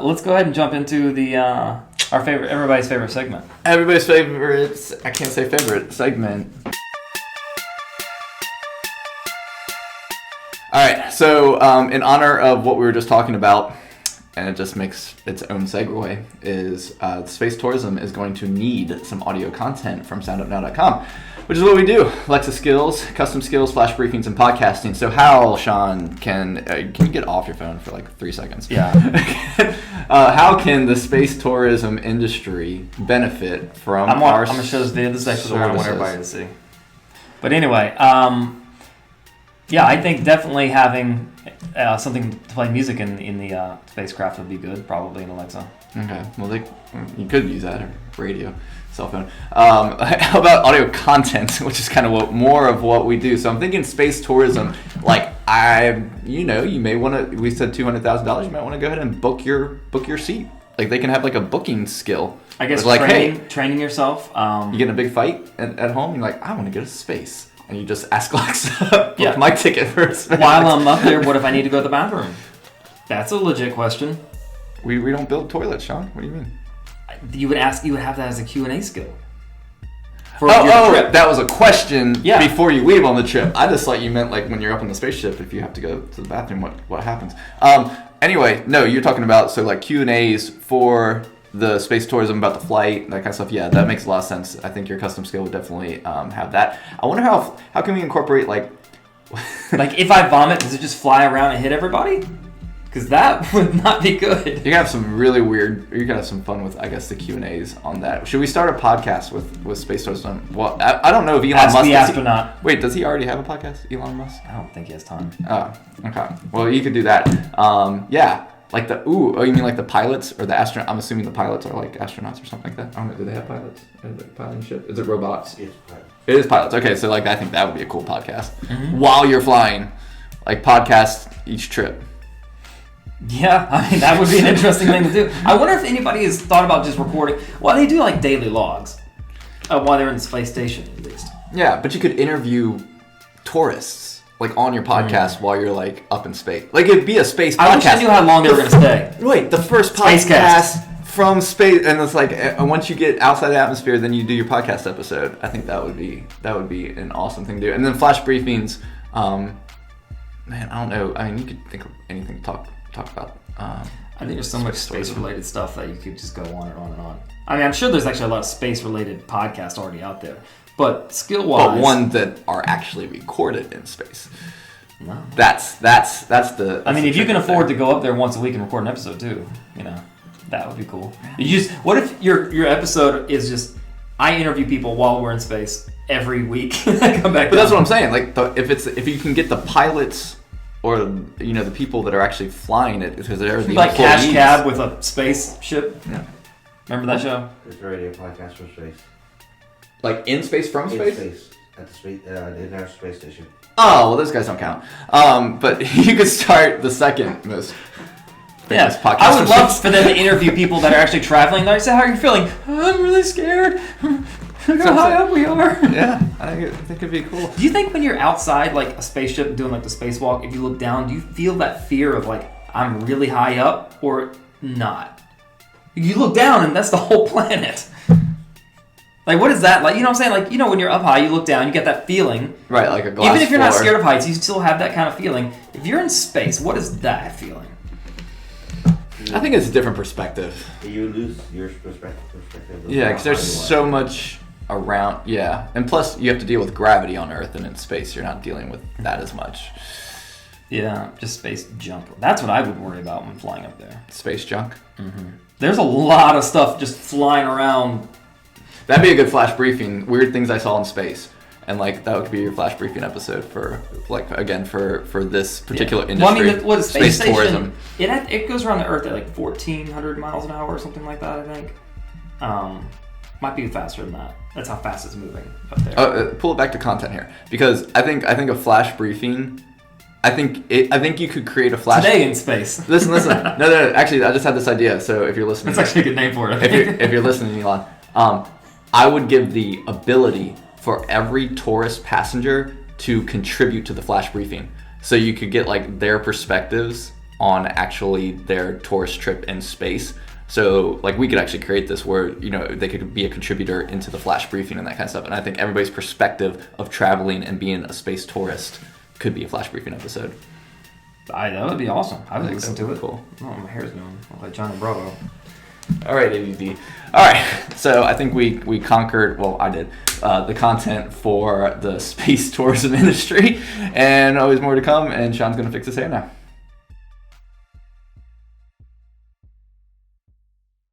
let's go ahead and jump into the everybody's favorite segment. Everybody's favorite, I can't say favorite, segment. Alright, so in honor of what we were just talking about, and it just makes its own segue, is space tourism is going to need some audio content from SoundUpNow.com, which is what we do. Alexa skills, custom skills, flash briefings, and podcasting. So how, Sean, can you get off your phone for like 3 seconds? Yeah. How can the space tourism industry benefit from I'm going to show this video. This is actually the one I want everybody to see. But anyway, yeah, I think definitely having something to play music in the spacecraft would be good, probably in Alexa. Okay, well, you could use that, or radio, cell phone. How about audio content, which is kind of more of what we do. So I'm thinking space tourism, like you may want to, we said $200,000, you might want to go ahead and book your seat. Like they can have like a booking skill. I guess like, training yourself. You get in a big fight at home, you're like, I want to go to space. And you just ask Alexa, book my ticket for space. While I'm up there, what if I need to go to the bathroom? That's a legit question. We don't build toilets, Sean. What do you mean? You would have that as a Q&A skill. Trip. That was a question before you leave on the trip. I just thought you meant like when you're up in the spaceship, if you have to go to the bathroom, what happens? Anyway, no, you're talking about so like Q&As for the space tourism about the flight, that kind of stuff. Yeah, that makes a lot of sense. I think your custom skill would definitely have that. I wonder how can we incorporate like like if I vomit, does it just fly around and hit everybody? Because that would not be good. You can have some really weird. You can have some fun with, I guess, the Q&As on that. Should we start a podcast with space tourism? Well, I don't know if Elon Musk. The astronaut. Wait, does he already have a podcast, Elon Musk? I don't think he has time. Oh, okay. Well, you could do that. Yeah, like you mean like the pilots or the astronaut? I'm assuming the pilots are like astronauts or something like that. I don't know. Do they have pilots? Are they piloting ship? Is it robots? It's pilots. It is pilots. Okay, so like I think that would be a cool podcast while you're flying, like podcast each trip. Yeah, I mean, that would be an interesting thing to do. I wonder if anybody has thought about just recording. Well, they do like daily logs while they're in the space station, at least. Yeah, but you could interview tourists like on your podcast while you're like up in space. Like it'd be a space podcast. I wish I knew how long they were going to stay. Wait, the first podcast from space, and it's like once you get outside the atmosphere, then you do your podcast episode. I think that would be an awesome thing to do. And then flash briefings. Man, I don't know. I mean, you could think of anything to talk about. I think there's so much space-related stuff that you could just go on and on and on. I mean, I'm sure there's actually a lot of space-related podcasts already out there, but skill-wise, but ones that are actually recorded in space. No. That's the. I mean, if you can afford to go up there once a week and record an episode too, that would be cool. What if your episode is just I interview people while we're in space every week and I come back? But that's what I'm saying. Like, if you can get the pilots. Or the people that are actually flying it, because they're the like Cash Cab with a spaceship. Yeah, remember that show? It's a radio podcast from space. Like in space from space? In space at the International Space Station. Oh well, those guys don't count. But you could start the second most famous podcast. I would love for them to interview people that are actually traveling. They say, "How are you feeling?" I'm really scared. Look how high up we are. Yeah, I think it'd be cool. Do you think when you're outside, like a spaceship doing like the spacewalk, if you look down, do you feel that fear of like, I'm really high up or not? You look down and that's the whole planet. Like, what is that like? You know what I'm saying? Like, when you're up high, you look down, you get that feeling. Right, like a glass Even if you're floor. not scared of heights, you still have that kind of feeling. If you're in space, what is that feeling? I think it's a different perspective. You lose your perspective. Yeah, because there's so much around, and plus you have to deal with gravity on Earth, and in space you're not dealing with that as much. Yeah, just space junk. That's what I would worry about when flying up there. Space junk? Mm-hmm. There's a lot of stuff just flying around. That'd be a good flash briefing. Weird things I saw in space, and like that would be your flash briefing episode for like again for this particular industry. Well, I mean, space station, tourism. It goes around the Earth at like 1,400 miles an hour or something like that. I think. Might be faster than that. That's how fast it's moving up there. Pull it back to content here, because I think a flash briefing. I think you could create a flash. Today in space. Listen. No. Actually, I just had this idea. So if you're listening, that's actually a good name for it. if you're listening, Elon, I would give the ability for every tourist passenger to contribute to the flash briefing, so you could get like their perspectives on actually their tourist trip in space. So like we could actually create this where, you know, they could be a contributor into the flash briefing and that kind of stuff. And I think everybody's perspective of traveling and being a space tourist could be a flash briefing episode. That would be awesome. I would listen to it. Cool. Oh, my hair's going like Johnny Bravo. All right, ABB. All right, so I think we conquered, well, I did, the content for the space tourism industry, and always more to come, and Sean's going to fix his hair now.